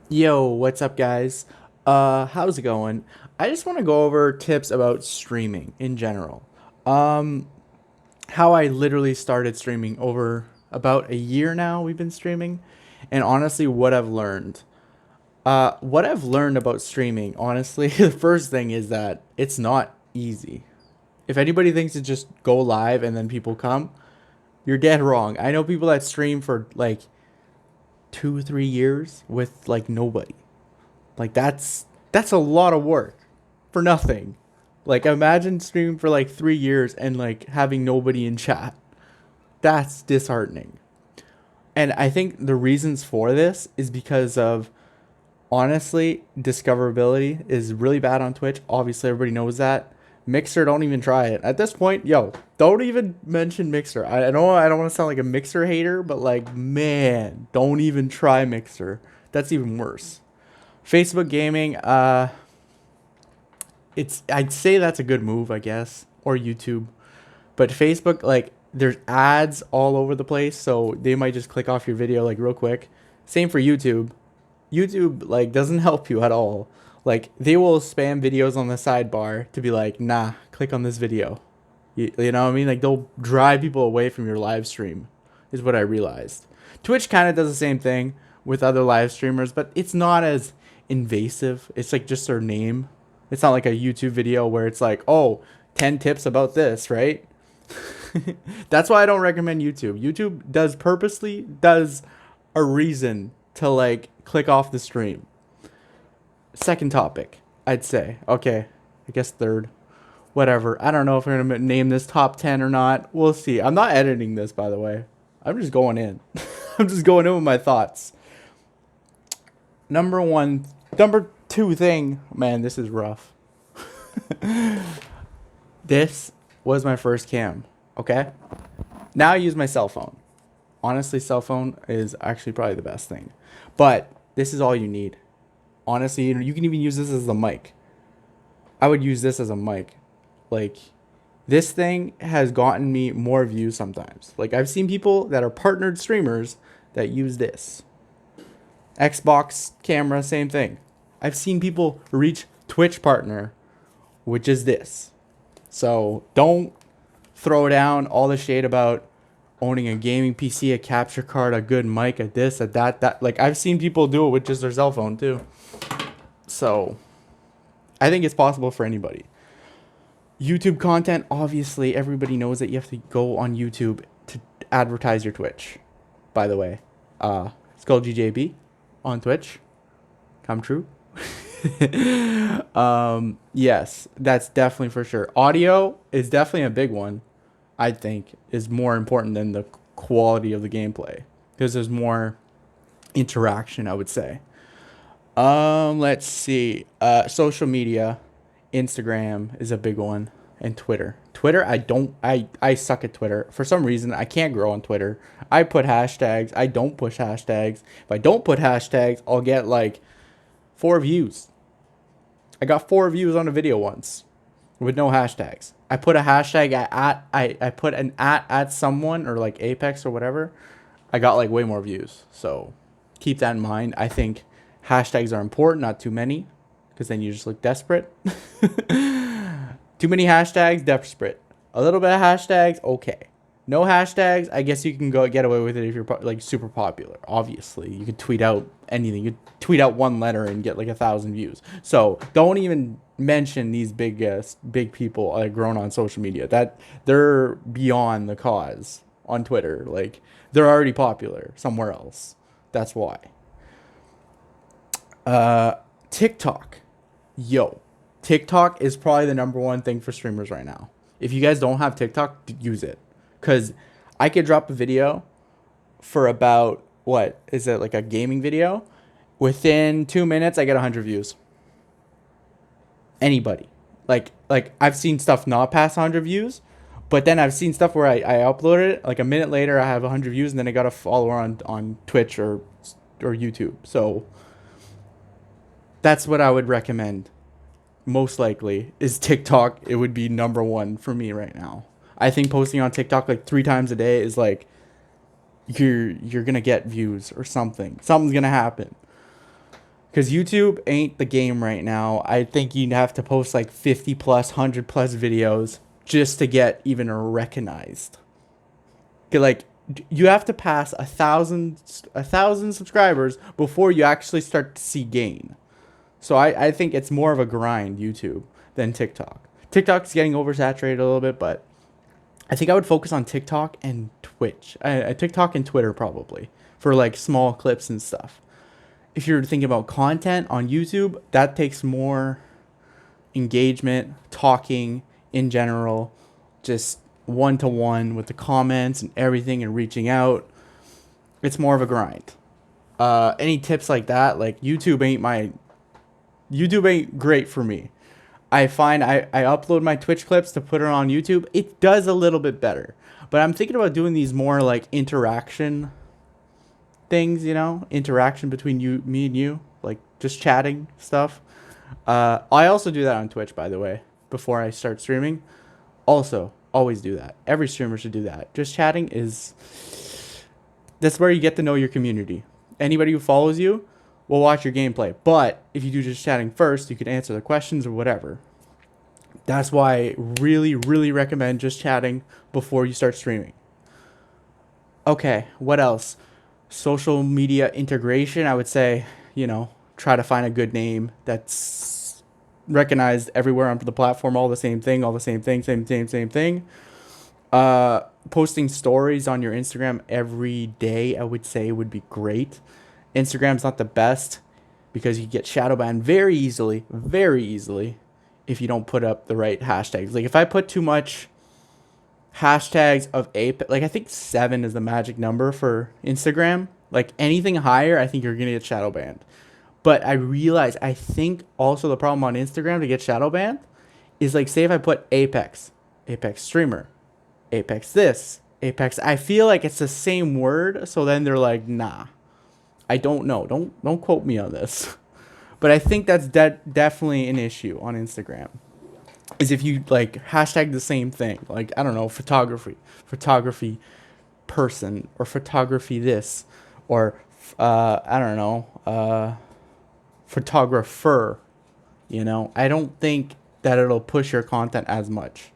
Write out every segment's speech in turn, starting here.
Yo, what's up, guys? How's it going? I just want to go over tips about streaming in general. Um, how I literally started streaming over about a year now. We've been streaming, and honestly, what I've learned. What I've learned about streaming, honestly, the first thing is that it's not easy. If anybody thinks to just go live and then people come, you're dead wrong. I know people that stream for like 2, 3 years with like nobody. Like that's a lot of work for nothing. Like imagine streaming for like 3 years and like having nobody in chat. That's disheartening. And I think the reasons for this is because of honestly, discoverability is really bad on Twitch. Obviously, everybody knows that. Mixer, don't even try it. At this point, yo, don't even mention Mixer. I know I don't want to sound like a Mixer hater, but like, man, don't even try Mixer. That's even worse. Facebook gaming, it's I'd say that's a good move, I guess, or YouTube. But Facebook, like, there's ads all over the place, so they might just click off your video like real quick. Same for YouTube. YouTube like doesn't help you at all. Like they will spam videos on the sidebar to be like, nah, click on this video. You know what I mean? Like they'll drive people away from your live stream, is what I realized. Twitch kind of does the same thing with other live streamers, but it's not as invasive. It's like just their name. It's not like a YouTube video where it's like, oh, 10 tips about this, right? That's why I don't recommend YouTube. YouTube does a reason to like click off the stream. Second topic, I'd say. Okay, I guess third. Whatever. I don't know if we're gonna name this top 10 or not. We'll see. I'm not editing this, by the way. I'm just going in. I'm just going in with my thoughts. Number one, number two thing. Man, this is rough. This was my first cam. Okay. Now I use my cell phone. Honestly, cell phone is actually probably the best thing. But this is all you need. Honestly, you can even use this as a mic. I would use this as a mic. Like, this thing has gotten me more views sometimes. Like, I've seen people that are partnered streamers that use this. Xbox camera, same thing. I've seen people reach Twitch partner, which is this. So don't throw down all the shade about owning a gaming PC, a capture card, a good mic, a this, a that. Like I've seen people do it with just their cell phone too. So I think it's possible for anybody. YouTube content, obviously, everybody knows that you have to go on YouTube to advertise your Twitch. By the way, it's called GJB on Twitch. Come true. Yes, that's definitely for sure. Audio is definitely a big one. I think is more important than the quality of the gameplay because there's more interaction. I would say. Let's see. Social media, Instagram is a big one, and Twitter. Twitter, I don't. I suck at Twitter for some reason. I can't grow on Twitter. I put hashtags. I don't push hashtags. If I don't put hashtags, I'll get like 4 views. I got 4 views on a video once with no hashtags. I put a hashtag I put an at someone or like Apex or whatever. I got like way more views. So keep that in mind. I think hashtags are important, not too many, because then you just look desperate. Too many hashtags, desperate. A little bit of hashtags, okay. No hashtags, I guess you can go get away with it if you're like super popular. Obviously, you could tweet out anything. You could tweet out one letter and get like 1,000 views. So don't even mention these big people grown on social media. That they're beyond the cause on Twitter. Like they're already popular somewhere else. That's why. TikTok, yo, TikTok is probably the number one thing for streamers right now. If you guys don't have TikTok, use it. Because I could drop a video for about, what? Is it like a gaming video? Within 2 minutes, I get 100 views. Anybody. Like I've seen stuff not pass 100 views, but then I've seen stuff where I uploaded it, like a minute later, I have 100 views, and then I got a follower on Twitch or YouTube. So that's what I would recommend. Most likely is TikTok. It would be number one for me right now. I think posting on TikTok like 3 times a day is like you're gonna get views or something. Something's gonna happen. Because YouTube ain't the game right now. I think you'd have to post like 50 plus, 100 plus videos just to get even recognized. 'Cause, like, you have to pass a thousand subscribers before you actually start to see gain. So I think it's more of a grind, YouTube, than TikTok. TikTok's getting oversaturated a little bit, but I think I would focus on TikTok and Twitch. TikTok and Twitter probably for like small clips and stuff. If you're thinking about content on YouTube, that takes more engagement, talking in general, just one to one with the comments and everything and reaching out. It's more of a grind. Any tips like that, like YouTube ain't great for me. I find I upload my Twitch clips to put it on YouTube. It does a little bit better. But I'm thinking about doing these more like interaction things, interaction between me and you, like just chatting stuff. I also do that on Twitch, by the way, before I start streaming. Also, always do that. Every streamer should do that. Just chatting that's where you get to know your community. Anybody who follows you will watch your gameplay. But if you do just chatting first, you can answer the questions or whatever. That's why I really, really recommend just chatting before you start streaming. Okay, what else? Social media integration, I would say, try to find a good name that's recognized everywhere on the platform, all the same thing, same thing. Posting stories on your Instagram every day, I would say, would be great. Instagram's not the best because you get shadow banned very easily, if you don't put up the right hashtags. Like if I put too much hashtags of Apex, like I think 7 is the magic number for Instagram. Like anything higher, I think you're gonna get shadow banned. But I think also the problem on Instagram to get shadow banned is like, say if I put Apex streamer, Apex this, Apex, I feel like it's the same word. So then they're like, nah. I don't know. Don't quote me on this. But I think that's definitely an issue on Instagram. Is if you like hashtag the same thing. Like, I don't know, photography person, or photography this, or I don't know, photographer. I don't think that it'll push your content as much.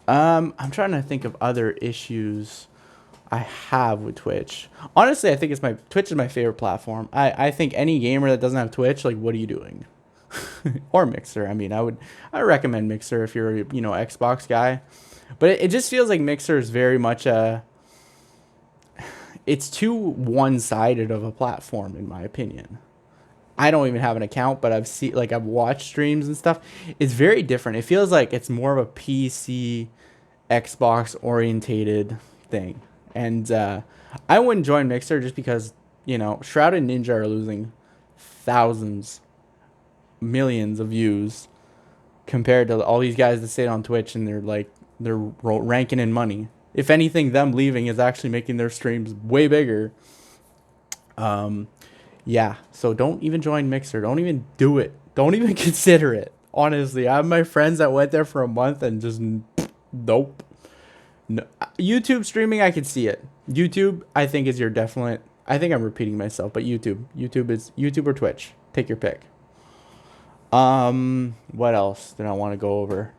I'm trying to think of other issues I have with Twitch. Honestly, I think Twitch is my favorite platform. I think any gamer that doesn't have Twitch, like, what are you doing? Or Mixer. I mean, I recommend Mixer if you're a Xbox guy, but it just feels like Mixer is very much it's too one-sided of a platform in my opinion. I don't even have an account, but I've watched streams and stuff. It's very different. It feels like it's more of a PC, Xbox orientated thing. And I wouldn't join Mixer just because, Shrouded Ninja are losing thousands, millions of views compared to all these guys that sit on Twitch and they're ranking in money. If anything, them leaving is actually making their streams way bigger. Yeah, so don't even join Mixer. Don't even do it. Don't even consider it. Honestly, I have my friends that went there for a month and just nope. No. YouTube streaming, I can see it. YouTube, I think, is your definite. I think I'm repeating myself, but YouTube is YouTube or Twitch. Take your pick. What else did I want to go over?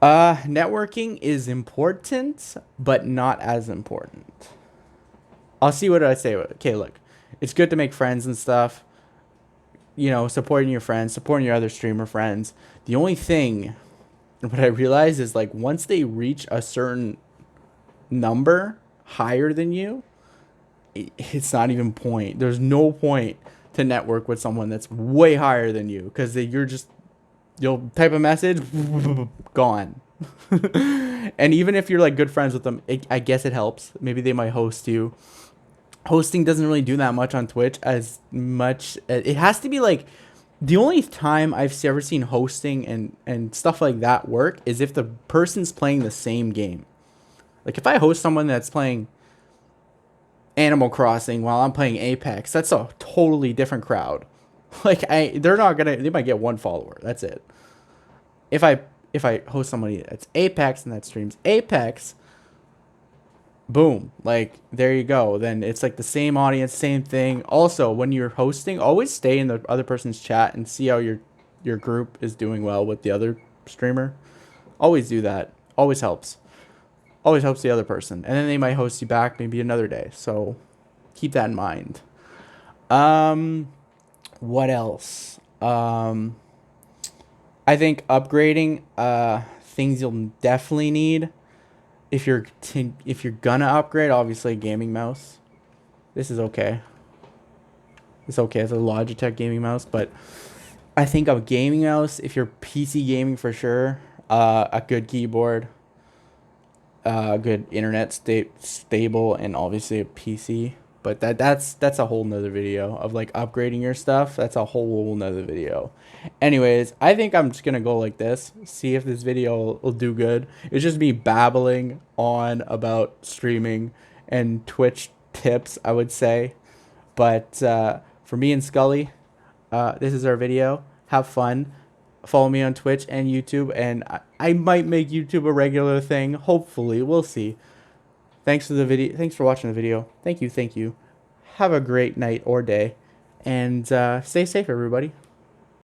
Networking is important, but not as important. I'll see what I say. Okay, look, it's good to make friends and stuff. Supporting your friends, supporting your other streamer friends. The only thing, what I realize is like once they reach a certain number higher than you, it's not even point. There's no point to network with someone that's way higher than you because you'll type a message, gone. And even if you're like good friends with them, I guess it helps. Maybe they might host you. Hosting doesn't really do that much on Twitch as much. It has to be like the only time I've ever seen hosting and stuff like that work is if the person's playing the same game. Like if I host someone that's playing Animal Crossing while I'm playing Apex, that's a totally different crowd. Like they might get one follower. That's it. If I host somebody that's Apex and that streams Apex, boom, like there you go. Then it's like the same audience, same thing. Also, when you're hosting, always stay in the other person's chat and see how your group is doing well with the other streamer. Always do that. Always helps. Always helps the other person, and then they might host you back maybe another day. So keep that in mind. Um, what else? I think upgrading things you'll definitely need if you're gonna upgrade. Obviously, a gaming mouse. This is okay. It's okay. It's a Logitech gaming mouse, but I think a gaming mouse, if you're PC gaming for sure, a good keyboard, good internet stable, and obviously a PC. But that's a whole nother video of like upgrading your stuff. That's a whole nother video. Anyways, I think I'm just gonna go like this. See if this video will do good. It's just me babbling on about streaming and Twitch tips, I would say. But for me and Scully, this is our video. Have fun. Follow me on Twitch and YouTube, and I might make YouTube a regular thing. Hopefully, we'll see. Thanks for the video. Thanks for watching the video. Thank you. Thank you. Have a great night or day, and stay safe, everybody.